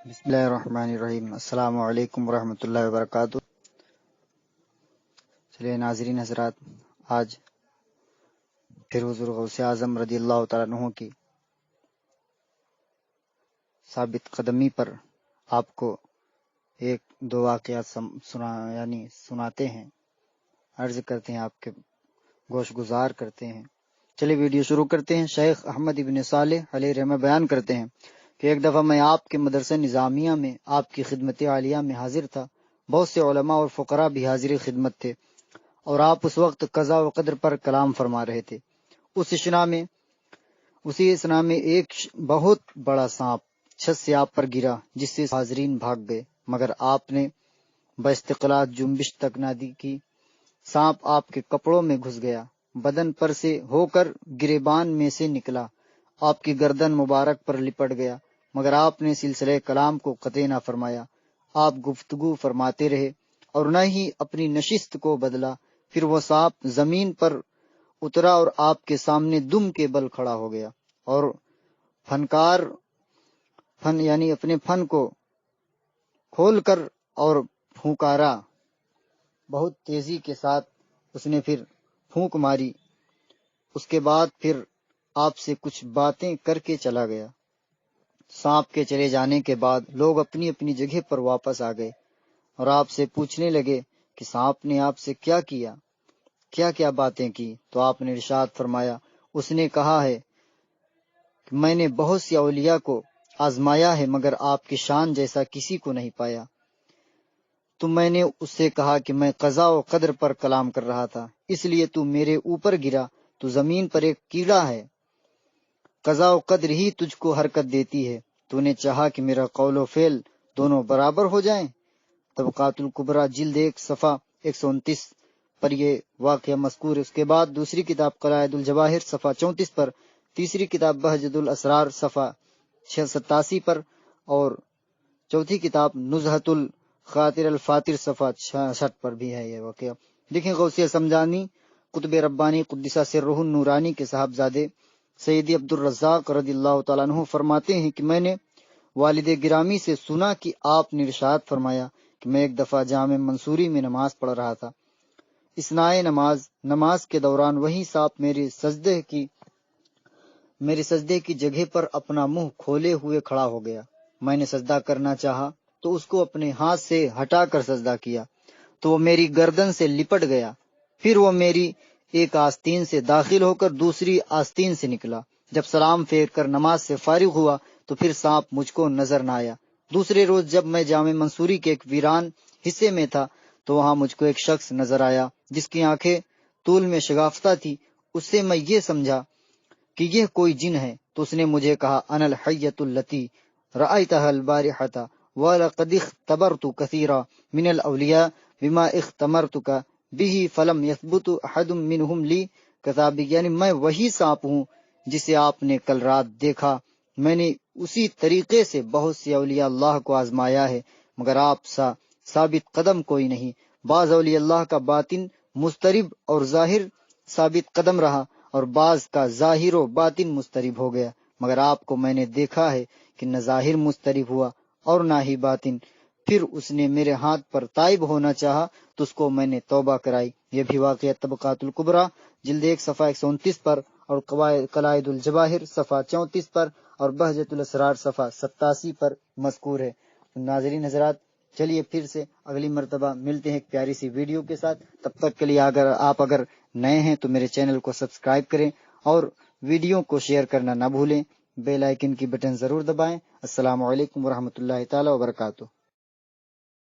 بسم اللہ الرحمن الرحیم۔ السلام علیکم ورحمۃ اللہ وبرکاتہ۔ چلیے ناظرین حضرات، آج پھر حضور غوث اعظم رضی اللہ تعالیٰ عنہ کی ثابت قدمی پر آپ کو ایک دو واقعات سناتے ہیں، عرض کرتے ہیں، آپ کے گوش گزار کرتے ہیں۔ چلیے ویڈیو شروع کرتے ہیں۔ شیخ احمد ابن صالح علیہ رحمہ بیان کرتے ہیں کہ ایک دفعہ میں آپ کے مدرسہ نظامیہ میں آپ کی خدمت عالیہ میں حاضر تھا۔ بہت سے علماء اور فقراء بھی حاضر خدمت تھے اور آپ اس وقت قضاء و قدر پر کلام فرما رہے تھے۔ اسی اسنا میں ایک بہت بڑا سانپ چھت سے آپ پر گرا، جس سے حاضرین بھاگ گئے، مگر آپ نے باستقلال جنبش تک نہ دی کی۔ سانپ آپ کے کپڑوں میں گھس گیا، بدن پر سے ہو کر گریبان میں سے نکلا، آپ کی گردن مبارک پر لپٹ گیا، مگر آپ نے سلسلہ کلام کو قطع نہ فرمایا۔ آپ گفتگو فرماتے رہے اور نہ ہی اپنی نشست کو بدلا۔ پھر وہ سانپ زمین پر اترا اور آپ کے سامنے دم کے بل کھڑا ہو گیا اور اپنے فن کو کھول کر اور پھونکارا۔ بہت تیزی کے ساتھ اس نے پھر پھونک ماری۔ اس کے بعد پھر آپ سے کچھ باتیں کر کے چلا گیا۔ سانپ کے چلے جانے کے بعد لوگ اپنی اپنی جگہ پر واپس آ گئے اور آپ سے پوچھنے لگے کہ سانپ نے آپ سے کیا کیا، کیا کیا باتیں کی؟ تو آپ نے ارشاد فرمایا، اس نے کہا ہے کہ میں نے بہت سی اولیاء کو آزمایا ہے، مگر آپ کی شان جیسا کسی کو نہیں پایا۔ تو میں نے اس سے کہا کہ میں قضاء و قدر پر کلام کر رہا تھا، اس لیے تو میرے اوپر گرا، تو زمین پر ایک کیڑا ہے، قضاء و قدر ہی تجھ کو حرکت دیتی ہے، تو نے چاہا کہ میرا قول و فعل دونوں برابر ہو جائیں۔ طبقات الکبریٰ جلد 1 صفحہ 129 پر یہ واقعہ مذکور ہے۔ اس کے بعد دوسری کتاب قلائد الجواہر صفحہ 34 پر، تیسری کتاب بہجت الاسرار صفحہ 87 پر، اور چوتھی کتاب نزہۃ الخاطر الفاتر صفحہ 66 پر بھی ہے یہ واقعہ۔ دیکھیں غوثیہ سمجانی قطب ربانی قدس سرہ النورانی کے صاحبزادے سیدی عبد الرزاق رضی اللہ تعالیٰ عنہ فرماتے ہیں کہ میں نے والد گرامی سے سنا کہ آپ نے ارشاد فرمایا کہ میں ایک دفعہ جامع منصوری میں نماز پڑھ رہا تھا۔ اثنائے نماز کے دوران وہی سانپ میرے سجدے کی جگہ پر اپنا منہ کھولے ہوئے کھڑا ہو گیا۔ میں نے سجدہ کرنا چاہا تو اس کو اپنے ہاتھ سے ہٹا کر سجدہ کیا تو وہ میری گردن سے لپٹ گیا۔ پھر وہ میری ایک آستین سے داخل ہو کر دوسری آستین سے نکلا۔ جب سلام پھیر کر نماز سے فارغ ہوا تو پھر سانپ مجھ کو نظر نہ آیا۔ دوسرے روز جب میں جامع منصوری کے ایک ویران حصے میں تھا تو وہاں مجھ کو ایک شخص نظر آیا جس کی آنکھیں طول میں شگافتہ تھی۔ اس سے میں یہ سمجھا کہ یہ کوئی جن ہے، تو اس نے مجھے کہا، انا الحیۃ التی رأیتها البارحۃ ولقد اختبرت کثیرا من الاولیاء بما اختمرتک به فلم یثبت احد منهم لی کذابی، یعنی میں وہی سانپ ہوں جسے آپ نے کل رات دیکھا۔ میں نے اسی طریقے سے بہت سی اولیاء اللہ کو آزمایا ہے، مگر آپ سا ثابت قدم کوئی نہیں۔ بعض اولیاء اللہ کا باطن مضطرب اور ظاہر ثابت قدم رہا، اور بعض کا ظاہر و باطن مضطرب ہو گیا، مگر آپ کو میں نے دیکھا ہے کہ نہ ظاہر مضطرب ہوا اور نہ ہی باطن۔ پھر اس نے میرے ہاتھ پر تائب ہونا چاہا تو اس کو میں نے توبہ کرائی۔ یہ بھی واقعہ طبقات الکبریٰ جلد 1 صفحہ 129 پر، اور قلائد الجواہر صفحہ 34 پر، اور بہجت الاسرار صفحہ 87 پر مذکور ہے۔ ناظرین حضرات، چلیے پھر سے اگلی مرتبہ ملتے ہیں ایک پیاری سی ویڈیو کے ساتھ۔ تب تک کے لیے اگر نئے ہیں تو میرے چینل کو سبسکرائب کریں اور ویڈیو کو شیئر کرنا نہ بھولیں، بیل آئیکن کی بٹن ضرور دبائیں۔ السلام علیکم ورحمۃ اللہ تعالی وبرکاتہ۔